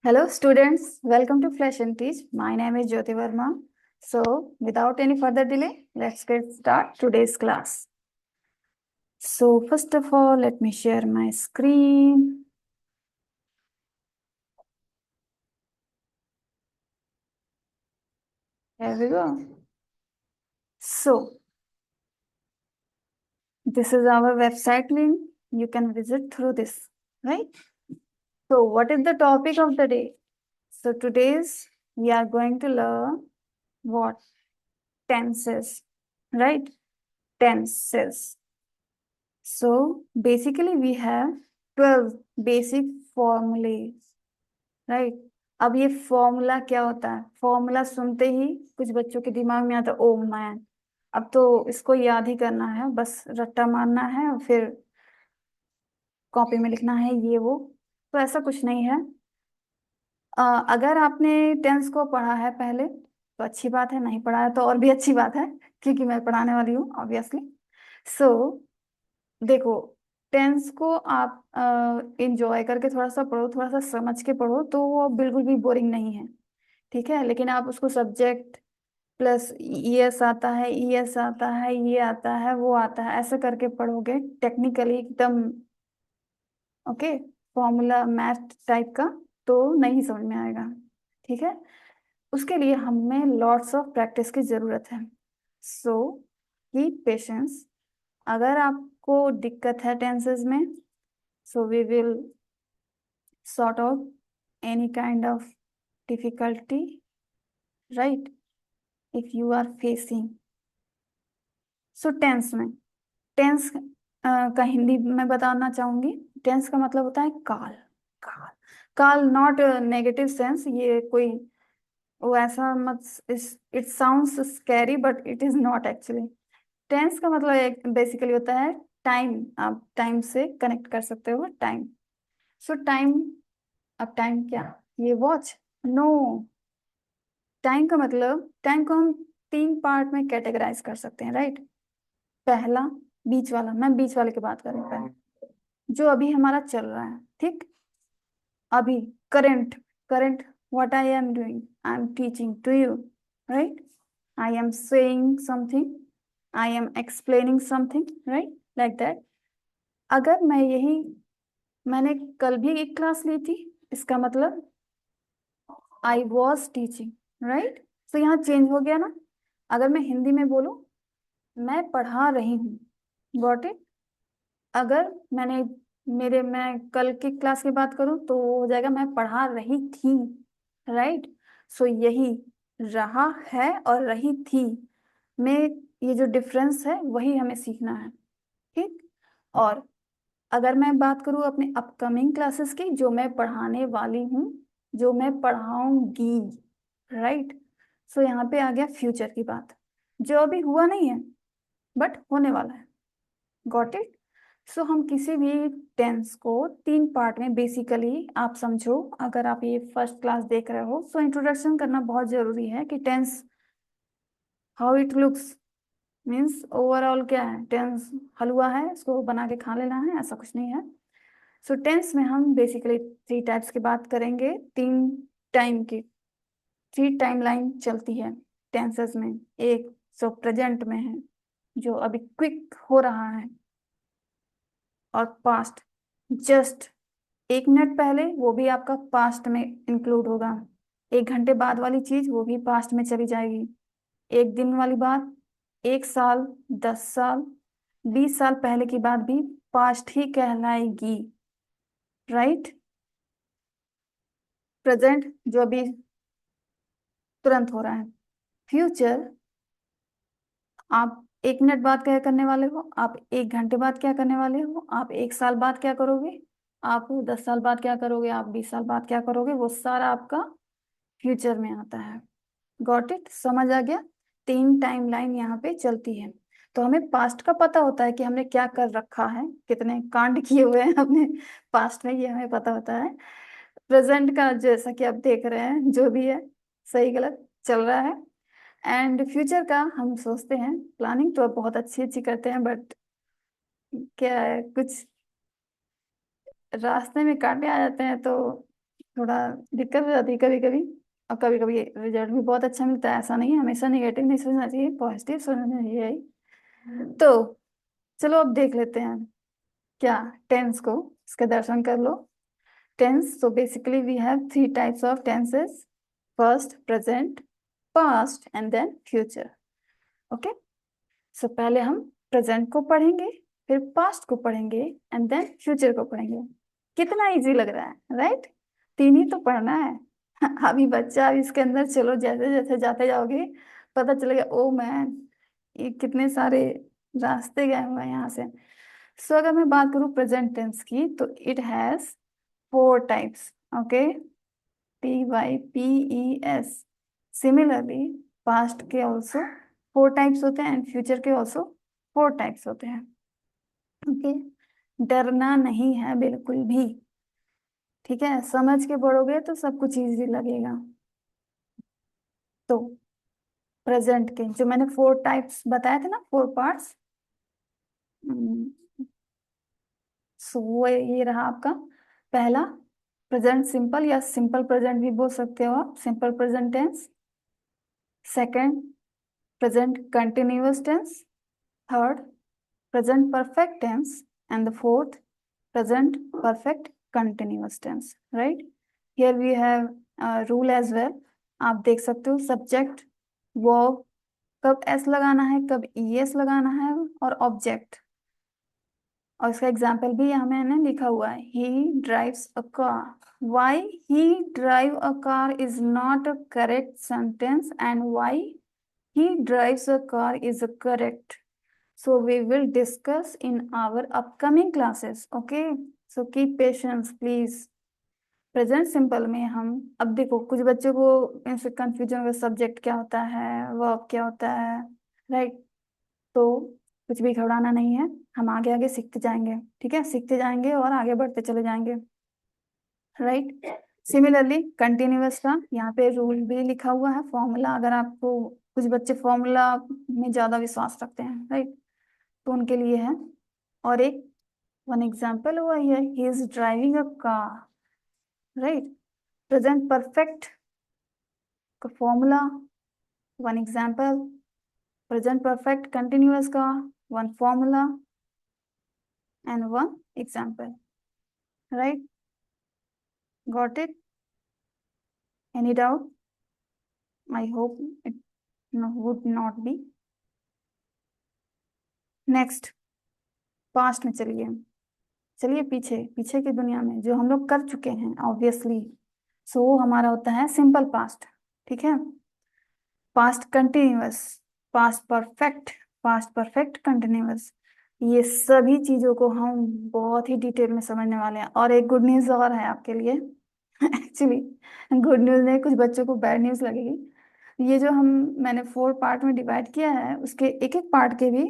Hello, students. Welcome to Flash and Teach. My name is Jyoti Verma. So, without any further delay, let's get start today's class. So, first of all, let me share my screen. Here we go. So, this is our website link. You can visit through this, right? So, what is the topic of the day? So, today's we are going to learn what tenses, right? Tenses. So basically we have 12 basic formulas, right. अब ये formula क्या होता है? Formula सुनते ही कुछ बच्चों के दिमाग में आता है ओ मैन, अब तो इसको याद ही करना है, बस रट्टा मारना है और फिर कॉपी में लिखना है ये वो। तो ऐसा कुछ नहीं है। अगर आपने टेंस को पढ़ा है पहले तो अच्छी बात है, नहीं पढ़ा है तो और भी अच्छी बात है, क्योंकि मैं पढ़ाने वाली हूँ ऑब्वियसली। सो देखो, टेंस को आप इंजॉय करके थोड़ा सा पढ़ो, थोड़ा सा समझ के पढ़ो तो वो बिल्कुल भी बोरिंग नहीं है, ठीक है। लेकिन आप उसको सब्जेक्ट प्लस ईएस आता है, ईएस आता है, ये आता है, वो आता है, ऐसा करके पढ़ोगे टेक्निकली एकदम ओके, फॉर्मूला मैथ टाइप का, तो नहीं समझ में आएगा, ठीक है। उसके लिए हमें लॉट्स ऑफ प्रैक्टिस की जरूरत है। So keep patience. अगर आपको दिक्कत है टेंसेस में, so we will sort out any kind of difficulty, right, if you are facing। so tense में, टेंस का हिंदी में बताना चाहूंगी। टेंस का मतलब होता है काल। काल, काल नॉट नेगेटिव सेंस, ये कोई वो ऐसा मत, it sounds scary but it is not actually. Tense का मतलब एक बेसिकली होता है टाइम। आप टाइम से कनेक्ट कर सकते हो टाइम। सो टाइम, अब टाइम क्या, ये वॉच? नो, टाइम का मतलब, टाइम को हम तीन पार्ट में कैटेगराइज कर सकते हैं, राइट। पहला, बीच वाला, मैं बीच वाले की बात कर रही हूँ पहले, जो अभी हमारा चल रहा है, ठीक। अभी current, current what I am doing, I am teaching to you, right. I am saying something, I am explaining something, right, like that. अगर मैं यही, मैंने कल भी एक क्लास ली थी, इसका मतलब आई वॉज टीचिंग, राइट। तो यहाँ चेंज हो गया ना। अगर मैं हिंदी में बोलूं, मैं पढ़ा रही हूँ, गॉट इट। अगर मैंने, मेरे, मैं कल की क्लास की बात करूं तो वो हो जाएगा मैं पढ़ा रही थी, राइट। सो यही रहा है और रही थी में ये जो डिफरेंस है वही हमें सीखना है, ठीक। और अगर मैं बात करूं अपने अपकमिंग क्लासेस की, जो मैं पढ़ाने वाली हूँ, जो मैं पढ़ाऊंगी, राइट। सो यहाँ पे आ गया फ्यूचर की बात, जो अभी हुआ नहीं है बट होने वाला है, गॉट इट। सो हम किसी भी टेंस को तीन पार्ट में बेसिकली आप समझो। अगर आप ये फर्स्ट क्लास देख रहे हो, सो इंट्रोडक्शन करना बहुत जरूरी है कि tense how it looks, means overall क्या है। टेंस हलवा है, इसको बना के खा लेना है, ऐसा कुछ नहीं है। सो टेंस में हम बेसिकली थ्री टाइप्स की बात करेंगे, तीन टाइम की, थ्री टाइम लाइन चलती है टेंसेस में। एक सो प्रेजेंट में है, जो अभी क्विक हो रहा है, और पास्ट जस्ट एक मिनट पहले, वो भी आपका पास्ट में इंक्लूड होगा। एक घंटे बाद वाली चीज वो भी पास्ट में चली जाएगी। एक दिन वाली बात, एक साल, 10 साल, 20 साल पहले की बात भी पास्ट ही कहलाएगी, राइट। प्रेजेंट जो अभी तुरंत हो रहा है। फ्यूचर, आप एक मिनट बाद क्या करने वाले हो, आप एक घंटे बाद क्या करने वाले हो, आप एक साल बाद क्या करोगे, आप 10 साल बाद क्या करोगे, आप 20 साल बाद क्या करोगे, वो सारा आपका फ्यूचर में आता है। गॉट इट, समझ आ गया। तीन टाइम लाइन यहाँ पे चलती है। तो हमें पास्ट का पता होता है कि हमने क्या कर रखा है, कितने कांड किए हुए हैं अपने पास्ट में, ये हमें पता होता है। प्रेजेंट का जैसा कि आप देख रहे हैं, जो भी है सही गलत चल रहा है। एंड फ्यूचर का हम सोचते हैं, प्लानिंग तो बहुत अच्छी अच्छी करते हैं, बट क्या है, कुछ रास्ते में कांटे आ जाते हैं तो थोड़ा दिक्कत हो जाती है कभी कभी, और कभी कभी रिजल्ट भी बहुत अच्छा मिलता है। ऐसा नहीं है, हमेशा नेगेटिव नहीं सोचना चाहिए, पॉजिटिव सोचना चाहिए। तो चलो अब देख लेते हैं क्या टेंस को, इसके दर्शन कर लो। Tense, so basically we have three types of tenses: first, present, past and then future. Okay, so पहले हम प्रेजेंट को पढ़ेंगे, फिर पास्ट को पढ़ेंगे एंड देन फ्यूचर को पढ़ेंगे। कितना इजी लग रहा है, राइट? तीन ही तो पढ़ना है। अभी बच्चा, अभी इसके अंदर चलो जैसे जैसे जाते जाओगे पता चलेगा, ओ मैन ये कितने सारे रास्ते गए हुए हैं यहाँ से। सो अगर मैं बात करूँ प्रेजेंट टेंस की, तो it has four types. Okay, TYPES। Similarly past के ऑल्सो फोर टाइप्स होते हैं एंड फ्यूचर के ऑल्सो फोर टाइप्स होते हैं। ओके, डरना नहीं है बिल्कुल भी, ठीक है? समझ के पढ़ोगे तो सब कुछ इजी लगेगा। तो प्रेजेंट के जो मैंने फोर टाइप्स बताए थे ना, फोर पार्ट्स, सो वो ये रहा आपका। पहला, प्रेजेंट सिंपल या सिंपल प्रेजेंट भी बोल सकते हो आप, simple present tense. Second, present continuous tense. Third, present perfect tense. And the fourth, present perfect continuous tense, right? Here we have a rule as well. आप देख सकते हो सब्जेक्ट वर्ब कब एस लगाना है, कब ईएस लगाना है, और ऑब्जेक्ट। और इसका एग्जाम्पल भी यहाँ मैंने लिखा हुआ है, he drives a car. Why he drive a car is not a correct sentence and why he drives a car is correct. So we will discuss in our upcoming classes. Okay, so keep patience please. Present simple में हम, अब देखो कुछ बच्चों को इनसे confusion होगा, subject क्या होता है, वर्ब क्या होता है, राइट? तो कुछ भी घबराना नहीं है, हम आगे आगे सीखते जाएंगे, ठीक है? सीखते जाएंगे और आगे बढ़ते चले जाएंगे, राइट? सिमिलरली कंटिन्यूअस का यहाँ पे रूल भी लिखा हुआ है, फॉर्मूला। अगर आपको, कुछ बच्चे फॉर्मूला में ज्यादा विश्वास रखते हैं, राइट? तो उनके लिए है। और एक वन एग्जाम्पल हुआ है, he is driving a car, right? Present perfect का formula, one example. Present perfect continuous का one formula and one example, right? Got it? Any doubt? I hope it would not be. Next, past में चलिए। चलिए पीछे, पीछे की दुनिया में जो हम लोग कर चुके हैं ऑब्वियसली, सो हमारा होता है सिंपल पास्ट, ठीक है? Past continuous, past perfect, past perfect continuous, ये सभी चीजों को हम बहुत ही डिटेल में समझने वाले हैं। और एक गुड न्यूज और है आपके लिए। एक्चुअली गुड न्यूज नहीं, कुछ बच्चों को बैड न्यूज लगेगी। ये जो हम, मैंने फोर पार्ट में डिवाइड किया है, उसके एक एक पार्ट के भी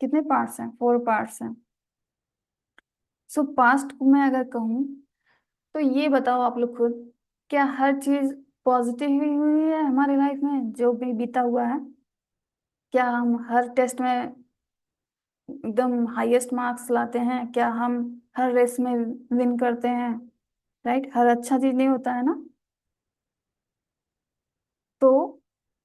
कितने पार्ट्स हैं? फोर पार्ट्स हैं। सो पास्ट को मैं अगर कहूँ, तो ये बताओ आप लोग खुद, क्या हर चीज पॉजिटिव ही हुई है हमारी लाइफ में जो भी बीता हुआ है? क्या हम हर टेस्ट में एकदम हाईएस्ट मार्क्स लाते हैं? क्या हम हर रेस में विन करते हैं? राइट, हर अच्छा चीज नहीं होता है ना। तो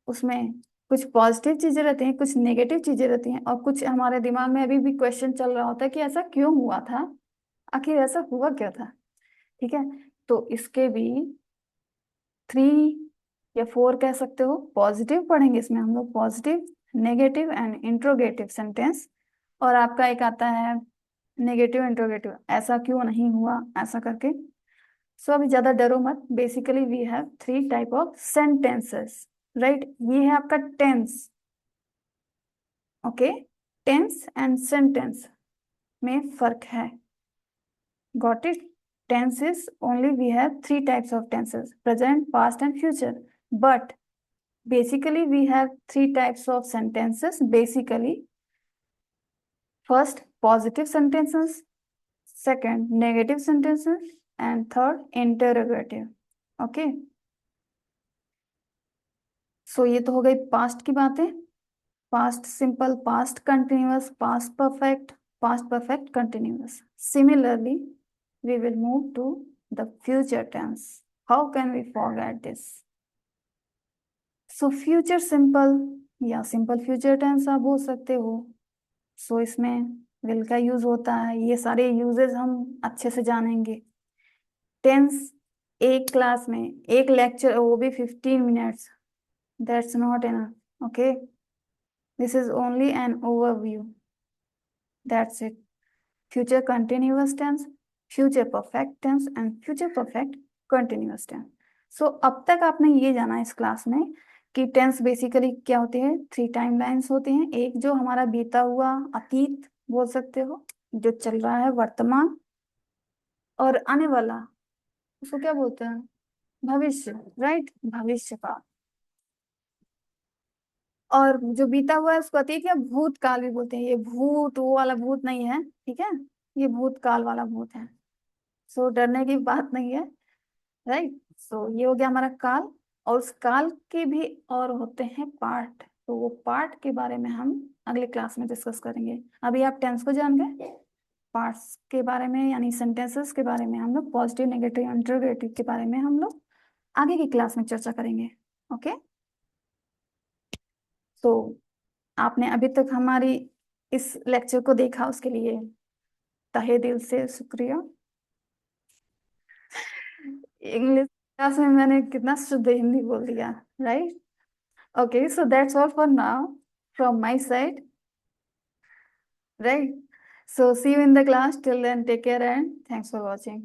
उसमें कुछ पॉजिटिव चीजें रहती हैं, कुछ नेगेटिव चीजें रहती हैं, और कुछ हमारे दिमाग में अभी भी क्वेश्चन चल रहा होता है कि ऐसा क्यों हुआ था, आखिर ऐसा हुआ क्या था, ठीक है? तो इसके भी थ्री या फोर कह सकते हो पॉजिटिव पढ़ेंगे इसमें हम लोग, positive, negative and interrogative sentence. और आपका एक आता है नेगेटिव इंट्रोगेटिव, ऐसा क्यों नहीं हुआ, ऐसा करके। सो अभी ज्यादा डरो मत। Basically we have three type of sentences, right? ये है आपका tense. Okay, tense and sentence में फर्क है। Got it? Tenses only we have three types of tenses: present, past and future. But basically we have three types of sentences. Basically, first positive sentences, second negative sentences, and third interrogative. Okay, so ये तो हो गई past की बातें। Past simple, past continuous, past perfect, past perfect continuous. Similarly we will move to the future tense. How can we forget this? So future simple या simple future tense आप बोल सकते हो. So इसमें will का use होता है. ये सारे यूजेस हम अच्छे से जानेंगे. टेंस एक क्लास में एक लेक्चर, वो भी 15 minutes. That's not enough. Okay. This is only an overview. That's it. Future continuous tense, future perfect tense and future perfect continuous tense. So अब तक आपने ये जाना इस क्लास में कि टेंस बेसिकली क्या होते हैं. 3 टाइम लाइन्स होते हैं. एक जो हमारा बीता हुआ अतीत बोल सकते हो, जो चल रहा है वर्तमान, और आने वाला उसको क्या बोलते हैं, भविष्य. राइट, भविष्य का. और जो बीता हुआ है उसको अतीत या भूतकाल भी बोलते हैं. ये भूत वो वाला भूत नहीं है, ठीक है, ये भूतकाल वाला भूत है. सो डरने की बात नहीं है. राइट. सो ये हो गया हमारा काल. और उस काल के भी और होते हैं पार्ट. तो वो पार्ट के बारे में हम अगले क्लास में डिस्कस करेंगे. अभी आप टेंस को जान गए. पार्ट्स के बारे में यानी सेंटेंसेस के बारे में हम लोग, पॉजिटिव नेगेटिव इंटरोगेटिव के बारे में हम लोग आगे की क्लास में चर्चा करेंगे. ओके. तो आपने अभी तक हमारी इस लेक्चर को देखा, उसके लिए तहे दिल से शुक्रिया. इंग्लिश क्लास में मैंने कितना शुद्ध हिंदी बोल दिया. Right. Okay, so that's all for now from my side. Right. So see you in the class. Till then, take care and thanks for watching.